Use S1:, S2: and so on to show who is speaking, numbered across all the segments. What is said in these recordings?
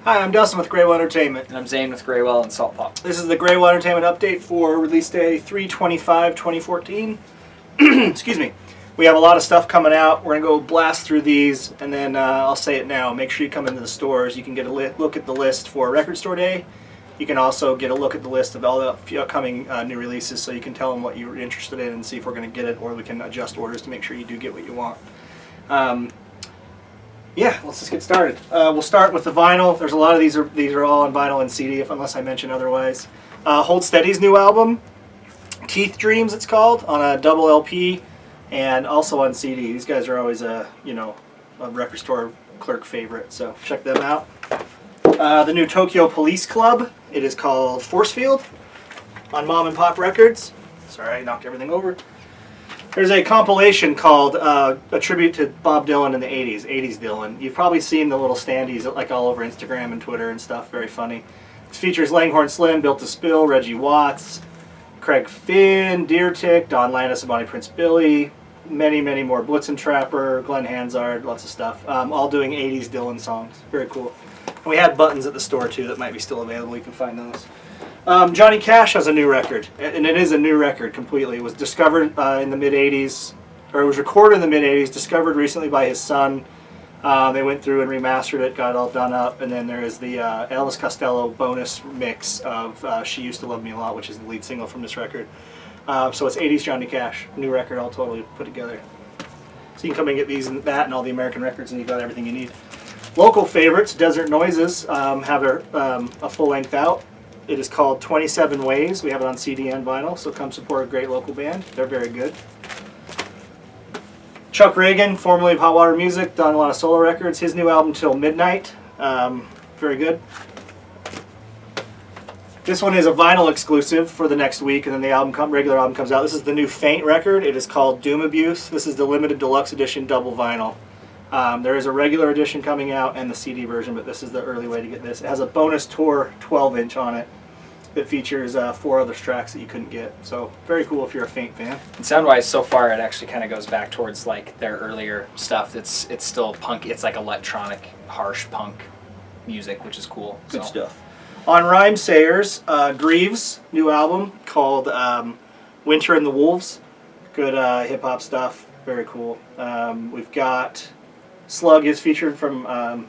S1: Hi, I'm Dustin with Graywhale Entertainment.
S2: And I'm Zane with Graywhale and Salt Pop.
S1: This is the Graywhale Entertainment update for release day 3/25/2014. Excuse me. We have a lot of stuff coming out. We're going to go blast through these, and then I'll say it now. Make sure you come into the stores. You can get a look at the list for Record Store Day. You can also get a look at the list of all the upcoming new releases, so you can tell them what you're interested in and see if we're going to get it, or we can adjust orders to make sure you do get what you want. Yeah, let's just get started. We'll start with the vinyl. There's a lot of these are all on vinyl and CD, unless I mention otherwise. Hold Steady's new album, Teeth Dreams, it's called, on a double LP, and also on CD. These guys are always a record store clerk favorite, so check them out. The new Tokyo Police Club. It is called Forcefield on Mom and Pop Records. Sorry, I knocked everything over. There's a compilation called a tribute to Bob Dylan in the 80s, 80s Dylan. You've probably seen the little standees like all over Instagram and Twitter and stuff, very funny. It features Langhorne Slim, Built to Spill, Reggie Watts, Craig Finn, Deer Tick, Don Landis and Bonnie Prince Billy, many, many more, Blitzen Trapper, Glenn Hansard, lots of stuff, all doing 80s Dylan songs. Very cool. And we had buttons at the store too that might be still available. You can find those. Johnny Cash has a new record, and it is a new record completely. It was discovered in the mid-'80s, or it was recorded in the mid-'80s, discovered recently by his son. They went through and remastered it, got it all done up, and then there is the Elvis Costello bonus mix of She Used to Love Me a Lot, which is the lead single from this record. So it's 80s Johnny Cash, new record all totally put together. So you can come and get these and that and all the American records, and you've got everything you need. Local favorites, Desert Noises, have a full-length out. It is called 27 Ways. We have it on CD and vinyl, so come support a great local band. They're very good. Chuck Ragan, formerly of Hot Water Music, done a lot of solo records. His new album, Till Midnight, very good. This one is a vinyl exclusive for the next week, and then the regular album comes out. This is the new Faint record. It is called Doom Abuse. This is the limited deluxe edition double vinyl. There is a regular edition coming out and the CD version, but this is the early way to get this. It has a bonus tour 12-inch on it that features 4 other tracks that you couldn't get. So very cool if you're a Faint fan.
S2: And sound-wise, so far it actually kind of goes back towards like their earlier stuff. It's still punk. It's like electronic, harsh punk music, which is cool.
S1: Good stuff. On Rhymesayers, Grieves, new album called Winter and the Wolves. Good hip-hop stuff. Very cool. We've got Slug is featured from,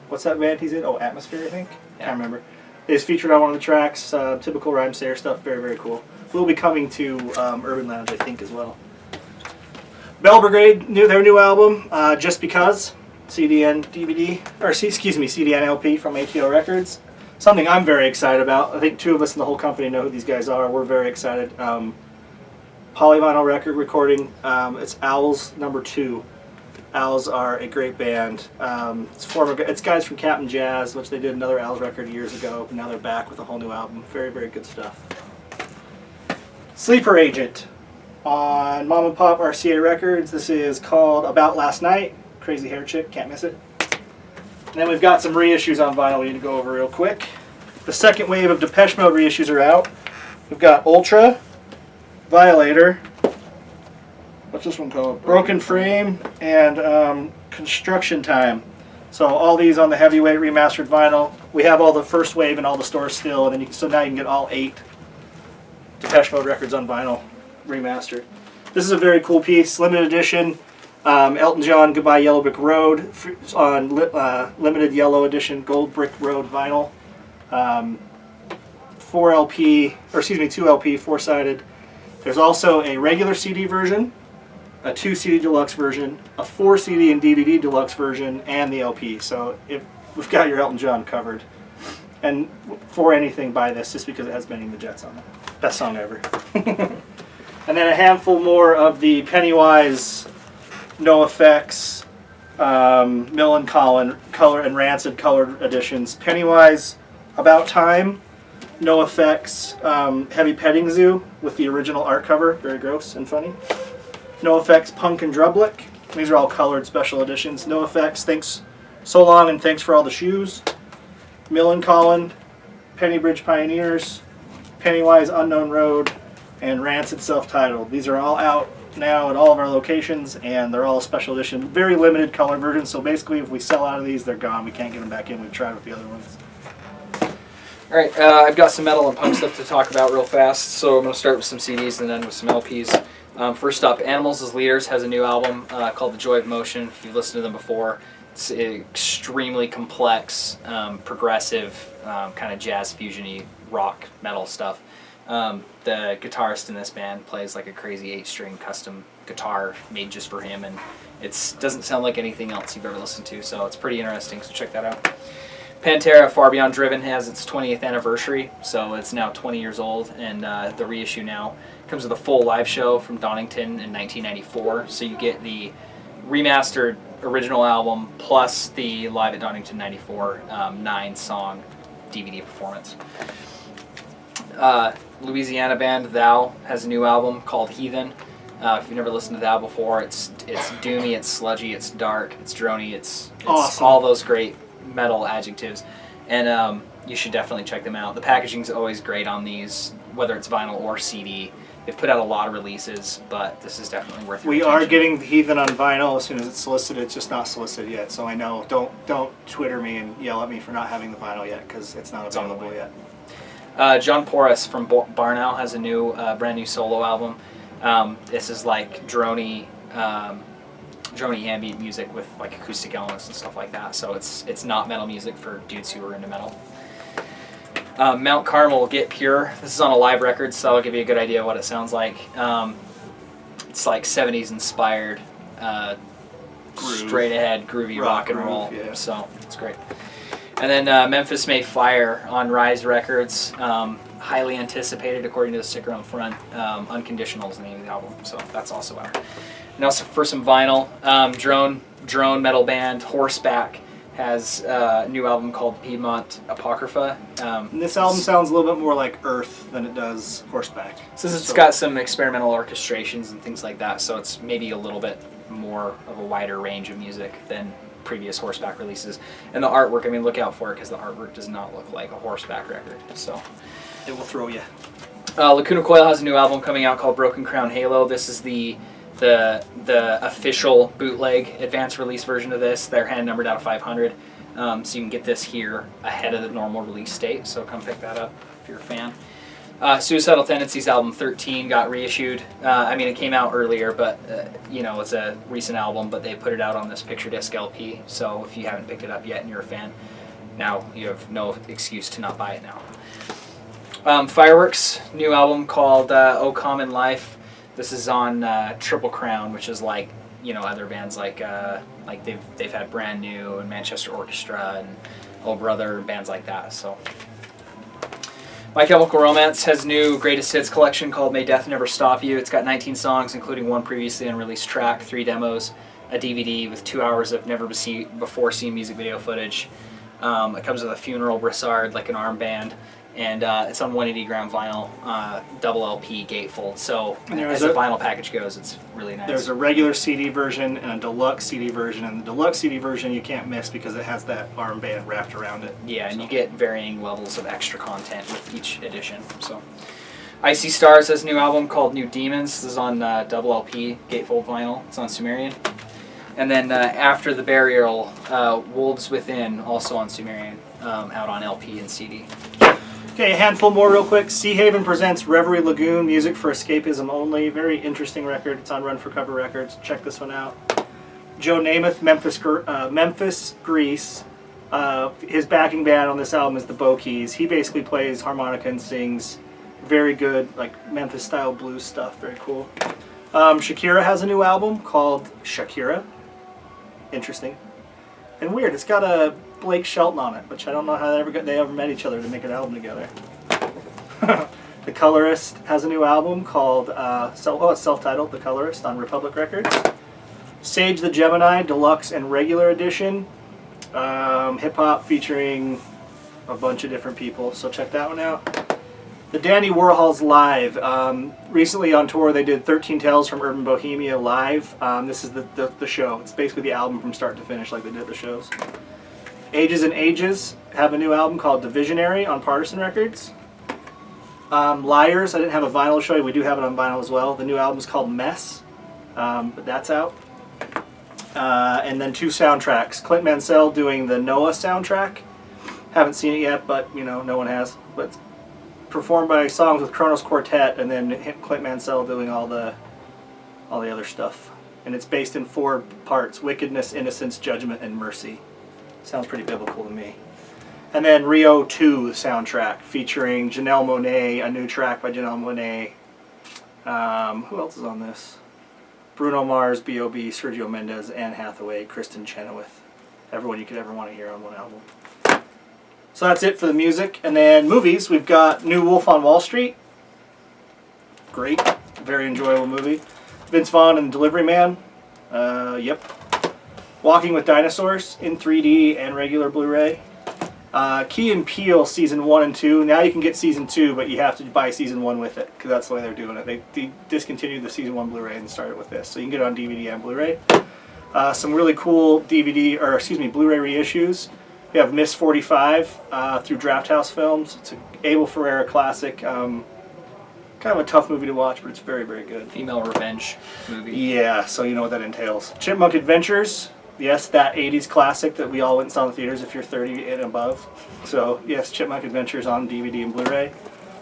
S1: what's that band he's in? Oh, Atmosphere, I think? Yeah. Can't remember. It's featured on one of the tracks. Typical Rhymesayer stuff. Very, very cool. Will be coming to Urban Lounge, I think, as well. Belle Brigade, their new album, Just Because, CD and DVD, or excuse me, CD and LP from ATO Records. Something I'm very excited about. I think 2 of us in the whole company know who these guys are. We're very excited. Polyvinyl record recording. It's Owls #2. Owls are a great band. It's guys from Captain Jazz, which they did another Owls record years ago. But now they're back with a whole new album. Very, very good stuff. Sleeper Agent on Mom and Pop RCA Records. This is called About Last Night. Crazy Hair Chick, can't miss it. And then we've got some reissues on vinyl we need to go over real quick. The second wave of Depeche Mode reissues are out. We've got Ultra, Violator, what's this one called? Broken Frame, and Construction Time. So all these on the heavyweight remastered vinyl. We have all the first wave in all the stores still, and then so now you can get all 8 Depeche Mode records on vinyl remastered. This is a very cool piece, limited edition. Elton John, Goodbye Yellow Brick Road on limited yellow edition Gold Brick Road vinyl. 2 LP, 4-sided. There's also a regular CD version, a 2 CD deluxe version, a 4 CD and DVD deluxe version, and the LP. So if we've got your Elton John covered. And for anything, buy this just because it has Benny and the Jets on it. Best song ever. And then a handful more of the Pennywise, NOFX, Millencolin color and Rancid colored editions. Pennywise, About Time, NOFX, Heavy Petting Zoo with the original art cover, very gross and funny. NOFX, Punk and Drublick. These are all colored special editions. NOFX, Thanks So Long and Thanks for All the Shoes. Millencolin, Pennybridge Pioneers, Pennywise, Unknown Road, and Rancid Self-Titled. These are all out now at all of our locations, and they're all special edition, very limited color versions. So basically, if we sell out of these, they're gone. We can't get them back in. We've tried with the other ones.
S2: All right, I've got some metal and punk stuff to talk about real fast. So I'm going to start with some CDs and then with some LPs. First up, Animals as Leaders has a new album called The Joy of Motion. If you've listened to them before, it's extremely complex, progressive, kind of jazz fusion-y rock metal stuff. The guitarist in this band plays like a crazy 8-string custom guitar made just for him, and it doesn't sound like anything else you've ever listened to, so it's pretty interesting, so check that out. Pantera, Far Beyond Driven, has its 20th anniversary, so it's now 20 years old, and the reissue now comes with a full live show from Donington in 1994, so you get the remastered original album plus the Live at Donington 94 9-song DVD performance. Louisiana band Thou has a new album called Heathen. If you've never listened to Thou before, it's doomy, it's sludgy, it's dark, it's droney, it's
S1: awesome.
S2: All those great metal adjectives, and you should definitely check them out. The packaging's always great on these, whether it's vinyl or CD. They've put out a lot of releases, but this is definitely worth your attention.
S1: We are getting the Heathen on vinyl as soon as it's solicited. It's just not solicited yet, so I know. Don't Twitter me and yell at me for not having the vinyl yet, because it's not available yet.
S2: John Porras from Barnow has a new, brand new solo album. This is like droney ambient music with like acoustic elements and stuff like that. So it's not metal music for dudes who are into metal. Mount Carmel, Get Pure. This is on a live record, so that'll give you a good idea of what it sounds like. It's like 70s inspired, straight ahead groovy rock and roll. Yeah. So it's great. And then Memphis May Fire on Rise Records. Highly anticipated according to the sticker on the front. Unconditional is the name of the album, so that's also out. Now for some vinyl, drone metal band Horseback has a new album called Piedmont Apocrypha.
S1: And this album sounds a little bit more like Earth than it does Horseback.
S2: Since it's got some experimental orchestrations and things like that, so it's maybe a little bit more of a wider range of music than previous Horseback releases. And the artwork, I mean, look out for it, because the artwork does not look like a Horseback record. So
S1: it will throw you.
S2: Lacuna Coil has a new album coming out called Broken Crown Halo. This is the official bootleg advanced release version of this. They're hand numbered out of 500, so you can get this here ahead of the normal release date, so come pick that up if you're a fan. Suicidal Tendencies album 13 got reissued. I mean, it came out earlier, but you know, it's a recent album, but they put it out on this picture disc LP, so if you haven't picked it up yet and you're a fan, now you have no excuse to not buy it now. Fireworks, new album called O Common Life. This is on Triple Crown, which is like, you know, other bands like they've had Brand New and Manchester Orchestra and Oh Brother, bands like that. So My Chemical Romance has new greatest hits collection called May Death Never Stop You. It's got 19 songs, including one previously unreleased track, 3 demos, a DVD with 2 hours of never before seen music video footage. It comes with a funeral brassard, like an armband. And it's on 180 gram vinyl, double LP gatefold. So as the vinyl package goes, it's really nice.
S1: There's a regular CD version and a deluxe CD version, and the deluxe CD version you can't miss because it has that armband wrapped around it.
S2: Yeah, and you get varying levels of extra content with each edition. So, Icy Stars has a new album called New Demons. This is on double LP gatefold vinyl. It's on Sumerian. And then After the Burial, Wolves Within, also on Sumerian, out on LP and CD.
S1: Okay, a handful more real quick. Sea Haven presents Reverie Lagoon, music for escapism only. Very interesting record. It's on Run for Cover Records. Check this one out. Joe Namath, Memphis, Greece. His backing band on this album is the Bow Keys. He basically plays harmonica and sings very good, like Memphis-style blues stuff. Very cool. Shakira has a new album called Shakira. Interesting. And weird, it's got a Blake Shelton on it, which I don't know how they ever met each other to make an album together. The Colorist has a new album called, it's self-titled, The Colorist, on Republic Records. Sage the Gemini, Deluxe and Regular Edition. Hip-hop featuring a bunch of different people, so check that one out. The Dandy Warhols Live. Recently on tour they did 13 Tales from Urban Bohemia live. This is the show. It's basically the album from start to finish like they did the shows. Ages and Ages have a new album called Divisionary on Partisan Records. Liars, I didn't have a vinyl to show you. We do have it on vinyl as well. The new album is called Mess. But that's out. And then 2 soundtracks. Clint Mansell doing the Noah soundtrack. Haven't seen it yet, but you know, no one has. But it's performed by Songs with Kronos Quartet, and then Clint Mansell doing all the other stuff. And it's based in 4 parts: wickedness, innocence, judgment, and mercy. Sounds pretty biblical to me. And then Rio 2 soundtrack featuring Janelle Monáe, a new track by Janelle Monáe. Who else is on this? Bruno Mars, B.O.B., Sergio Mendes, Anne Hathaway, Kristen Chenoweth. Everyone you could ever want to hear on one album. So that's it for the music. And then movies, we've got New Wolf on Wall Street. Great. Very enjoyable movie. Vince Vaughn and Delivery Man. Yep. Walking with Dinosaurs in 3D and regular Blu-ray. Key and Peele Season 1 and 2. Now you can get Season 2, but you have to buy Season 1 with it, because that's the way they're doing it. They discontinued the Season 1 Blu-ray and started with this. So you can get it on DVD and Blu-ray. Some really cool Blu-ray reissues. We have Miss 45 through Draft House Films. It's an Abel Ferrara classic. Kind of a tough movie to watch, but it's very, very good.
S2: Female revenge movie.
S1: Yeah, so you know what that entails. Chipmunk Adventures. Yes, that 80s classic that we all went and saw in the theaters if you're 30 and above. So, yes, Chipmunk Adventures on DVD and Blu-ray.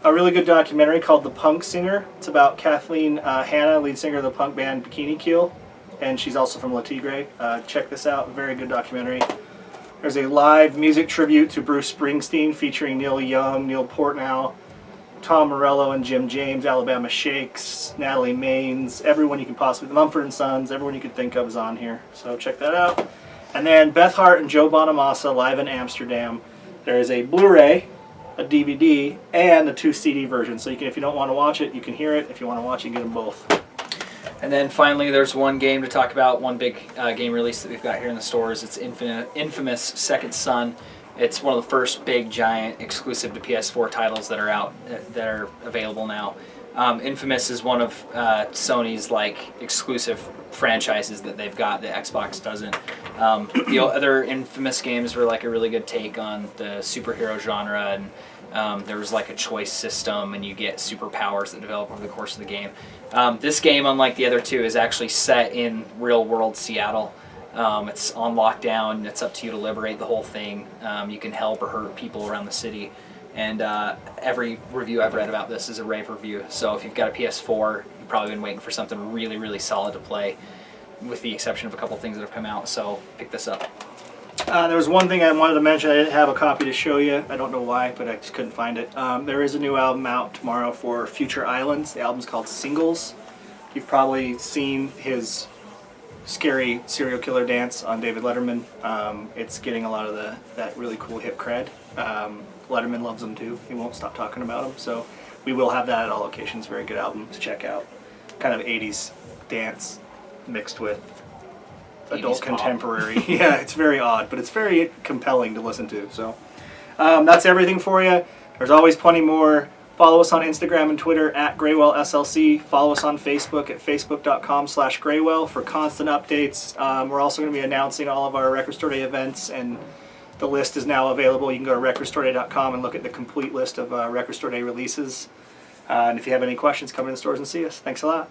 S1: A really good documentary called The Punk Singer. It's about Kathleen Hanna, lead singer of the punk band Bikini Kill. And she's also from La Tigre. Check this out. Very good documentary. There's a live music tribute to Bruce Springsteen featuring Neil Young, Neil Portnow, Tom Morello and Jim James, Alabama Shakes, Natalie Maines, everyone you can possibly, Mumford & Sons, everyone you could think of is on here. So check that out. And then Beth Hart and Joe Bonamassa live in Amsterdam. There is a Blu-ray, a DVD, and a 2 CD version. So you can, if you don't want to watch it, you can hear it. If you want to watch it, you can get them both.
S2: And then finally, there's one game to talk about, one big game release that we've got here in the stores. It's Infamous Second Son. It's one of the first big, giant, exclusive to PS4 titles that are out, that are available now. Infamous is one of Sony's exclusive franchises that they've got that Xbox doesn't. The other Infamous games were a really good take on the superhero genre, and there was a choice system, and you get superpowers that develop over the course of the game. This game, unlike the other 2, is actually set in real-world Seattle. It's on lockdown. It's up to you to liberate the whole thing. You can help or hurt people around the city. And every review I've read about this is a rave review. So if you've got a PS4, you've probably been waiting for something really, really solid to play, with the exception of a couple things that have come out. So pick this up.
S1: There was one thing I wanted to mention. I didn't have a copy to show you. I don't know why, but I just couldn't find it. There is a new album out tomorrow for Future Islands. The album's called Singles. You've probably seen his scary serial killer dance on David Letterman. It's getting a lot of that really cool hip cred. Letterman loves them too. He won't stop talking about them. So we will have that at all locations. Very good album to check out. Kind of 80s dance mixed with adult contemporary. Yeah, it's very odd, but it's very compelling to listen to. So that's everything for you. There's always plenty more. Follow us on Instagram and Twitter at Graywhale SLC. Follow us on Facebook at facebook.com/Graywhale for constant updates. We're also going to be announcing all of our Record Store Day events, and the list is now available. You can go to recordstoreday.com and look at the complete list of Record Store Day releases. And if you have any questions, come in the stores and see us. Thanks a lot.